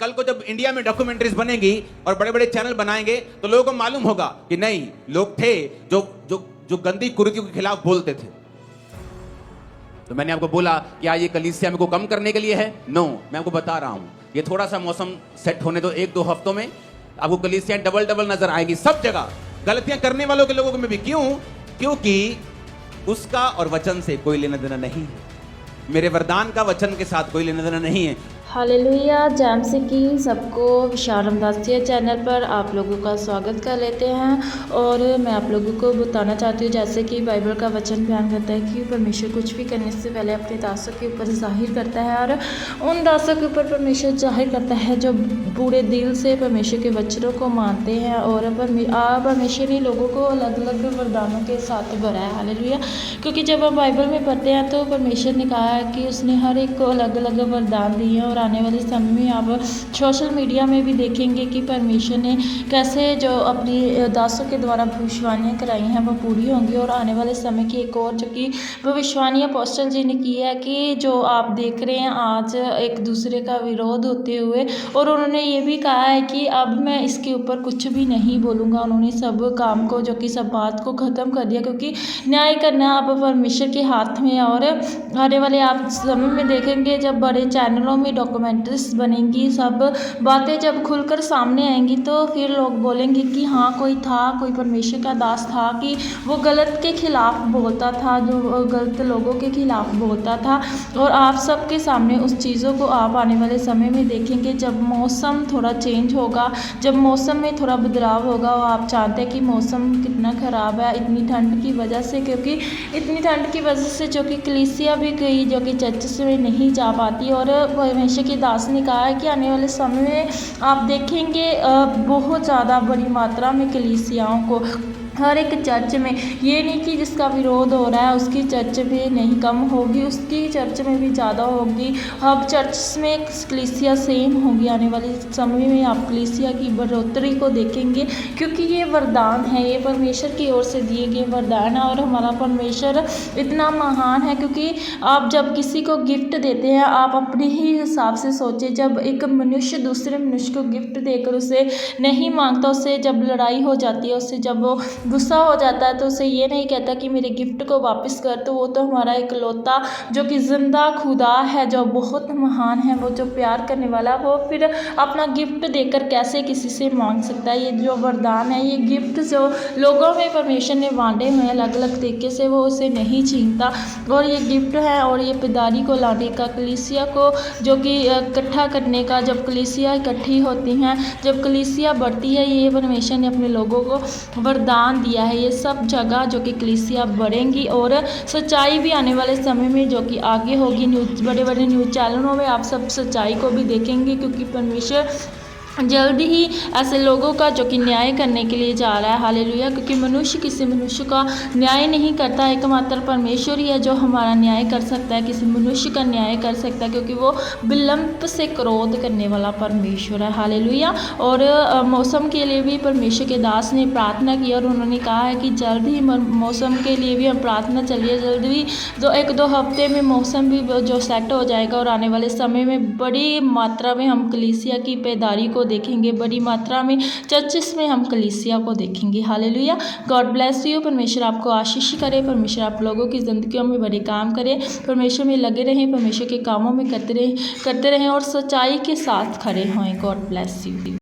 कल को जब इंडिया में डॉक्यूमेंट्रीज बनेगी और बड़े बड़े चैनल बनाएंगे तो लोगों को मालूम होगा कि नहीं, लोग थे जो जो जो गंदी कुरीतियों के खिलाफ बोलते थे। तो मैंने आपको बोला क्या ये कलीसिया में को कम करने के लिए है? नो, मैं आपको बता रहा हूं, ये थोड़ा सा मौसम सेट होने दो, 1-2 हफ्तों में आपको कलीसिया डबल नजर आएगी सब जगह, गलतियां करने वालों के लोगों में भी। क्यों? क्योंकि उसका और वचन से कोई लेना देना नहीं है, मेरे वरदान का वचन के साथ कोई लेना देना नहीं है। हालेलुया। जैम की सबको विशाल रमदासिया चैनल पर आप लोगों का स्वागत कर लेते हैं। और मैं आप लोगों को बताना चाहती हूँ, जैसे कि बाइबल का वचन बयान करता है कि परमेश्वर कुछ भी करने से पहले अपने दासों के ऊपर जाहिर करता है, और उन दासों के ऊपर परमेश्वर जाहिर करता है जो पूरे दिल से परमेश्वर के वचनों को मानते हैं। और परमेश्वर ने लोगों को अलग अलग वरदानों के साथ भरा है। हालेलुया। क्योंकि जब हम बाइबल में पढ़ते हैं तो परमेश्वर ने कहा है कि उसने हर एक को अलग अलग वरदान दिए हैं। और आने वाले समय में आप सोशल मीडिया में भी देखेंगे कि परमेश्वर ने कैसे जो अपनी दासों के द्वारा भविष्यवाणियाँ कराई हैं वो पूरी होंगी। और आने वाले समय की एक और जो कि भविष्यवाणी अपोस्टल जी ने की है कि जो आप देख रहे हैं आज एक दूसरे का विरोध होते हुए, और उन्होंने ये भी कहा है कि अब मैं इसके ऊपर कुछ भी नहीं बोलूँगा। उन्होंने सब काम को जो कि सब बात को ख़त्म कर दिया, क्योंकि न्याय करना अब परमेश्वर के हाथ में है। और आने वाले आप समय में देखेंगे जब बड़े चैनलों में डॉक्यूमेंट्रीज बनेंगी, सब बातें जब खुलकर सामने आएंगी तो फिर लोग बोलेंगे कि हाँ कोई था, कोई परमेश्वर का दास था कि वो गलत के खिलाफ बोलता था, जो गलत लोगों के खिलाफ बोलता था। और आप सबके सामने उस चीज़ों को आप आने वाले समय में देखेंगे जब मौसम थोड़ा चेंज होगा, जब मौसम में थोड़ा बदलाव होगा। और आप जानते हैं कि मौसम कितना ख़राब है इतनी ठंड की वजह से, क्योंकि इतनी ठंड की वजह से जो कि कलीसिया भी गई जो कि चर्च में नहीं जा पाती। और परमेश्वर के दास ने कहा है कि आने वाले समय में आप देखेंगे बहुत ज़्यादा बड़ी मात्रा में कलीसियाओं को हर एक चर्च में, ये नहीं कि जिसका विरोध हो रहा है उसकी चर्च में नहीं कम होगी, उसकी चर्च में भी ज़्यादा होगी। अब चर्च में कलीसिया सेम होगी। आने वाले समय में आप कलीसिया की बढ़ोतरी को देखेंगे, क्योंकि ये वरदान है, ये परमेश्वर की ओर से दिए गए वरदान है। और हमारा परमेश्वर इतना महान है, क्योंकि आप जब किसी को गिफ्ट देते हैं आप अपने ही हिसाब से सोचें, जब एक मनुष्य दूसरे मनुष्य को गिफ्ट देकर उसे नहीं मांगता, उससे जब लड़ाई हो जाती है, उससे जब वो गुस्सा हो जाता है तो उसे ये नहीं कहता कि मेरे गिफ्ट को वापस कर, तो वो तो हमारा इकलौता जो कि जिंदा खुदा है, जो बहुत महान है, वो जो प्यार करने वाला, वो फिर अपना गिफ्ट देकर कैसे किसी से मांग सकता है। ये जो वरदान है, ये गिफ्ट जो लोगों में परमेश्वर ने बांटे हुए हैं अलग अलग तरीके से, वो उसे नहीं छीनता। और ये गिफ्ट है और ये पिदारी को लाने का, कलीसिया को जो कि इकट्ठा करने का, जब कलीसिया इकट्ठी होती हैं, जब कलीसिया बढ़ती है, ये परमेश्वर ने अपने लोगों को वरदान दिया है। ये सब जगह जो कि कलीसिया बढ़ेंगी और सच्चाई भी आने वाले समय में जो कि आगे होगी। न्यूज़, बड़े बड़े न्यूज़ चैनलों में आप सब सच्चाई को भी देखेंगे, क्योंकि परमेश्वर जल्दी ही ऐसे लोगों का जो कि न्याय करने के लिए जा रहा है। हालेलुया। क्योंकि मनुष्य किसी मनुष्य का न्याय नहीं करता, एकमात्र परमेश्वर ही है जो हमारा न्याय कर सकता है, किसी मनुष्य का न्याय कर सकता है, क्योंकि वो विलंब से क्रोध करने वाला परमेश्वर है। हालेलुया। और मौसम के लिए भी परमेश्वर के दास ने प्रार्थना की, और उन्होंने कहा है कि जल्द ही मौसम के लिए भी हम प्रार्थना चलिए, जल्द ही जो 1-2 हफ्ते में मौसम भी जो सेट हो जाएगा। और आने वाले समय में बड़ी मात्रा में हम कलीसिया की पैदारी को देखेंगे, बड़ी मात्रा में चर्चिस में हम कलीसिया को देखेंगे। हालेलुया। God bless you. परमेश्वर आपको आशीष करे, परमेश्वर आप लोगों की ज़िंदगियों में बड़े काम करे, परमेश्वर में लगे रहें, परमेश्वर के कामों में करते रहें और सच्चाई के साथ खड़े हों। God bless you.